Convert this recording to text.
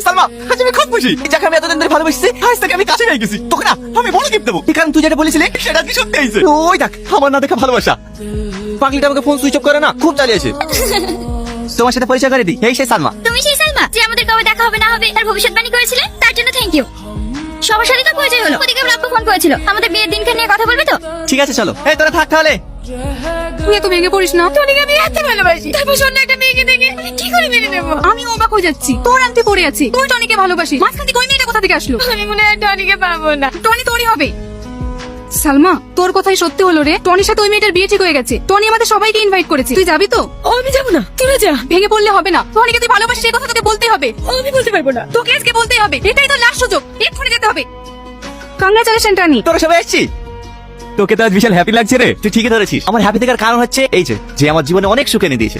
সালমা আজ আমি খুব খুশি, যাকে আমি এতদিন ধরে ভালোবাসছি আজ থেকে আমি কাছে গেছি। তোকে না আমি বড় গিফট দেবো, কারণ তুই যেটা বলেছিলি সেটা কি সত্যি হয়েছে। ওই দেখ আমার না দেখা ভালোবাসা। পাগলিটা আমাকে ফোন সুইচ অফ করে না, খুব চালিয়েছে। তোমার সাথে পরিচয় করে দিই, এই সেই সালমা। তুমি সেই সালমা যে আমাদের কবে দেখা হবে না হবে তার ভবিষ্যৎবাণী করেছিলে, তার জন্য থ্যাংক ইউ। সবার সাথে তো পরিচয় হলো, ওদিকে আব্বু ফোন করেছিল আমাদের বিয়ের দিনকে নিয়ে কথা বলবে তো। ঠিক আছে চলো, এই তোরা থাক তাহলে। তুই এত ভেঙে পড়িস না, টনিকে আমি এত ভালোবাসি, তারপর অন্য একটা মেয়েকে দেখে আমি কি করে মেনে নেবো? আমি অবাক হয়ে যাচ্ছি, তোর আনতে পড়ে আছি, তুই টনিকে ভালোবাসিস, মাঝখান থেকে ওই মেয়েটা কোথা থেকে আসলো? আমি মনে হয় টনিকে পাবো না। টনি তোরই হবে। সালমা তোর কথাই সত্যি হলো রে, টনির সাথে ওই মেয়েটার বিয়ে ঠিক হয়ে গেছে। টনি আমাদের সবাইকে ইনভাইট করেছে, তুই যাবি তো? আমি যাবো না, তুই যা। ভেঙে পড়লে হবে না, টনিকে তুই ভালোবাসিস এই কথা তোকে বলতেই হবে। আমি বলতে পারবো না, তোকে আজকে বলতেই হবে, এটাই তোর লাস্ট সুযোগ, এক্ষুনি যেতে হবে। Congratulation Tony. তোরা সবাই আসছি। তোকে তো আজ বিশাল হ্যাপি লাগছে রে, তুই ঠিকই ধরেছিস। আমার হ্যাপি থাকার কারণ হচ্ছে এই যে আমার জীবনে অনেক সুখ এনে দিয়েছে।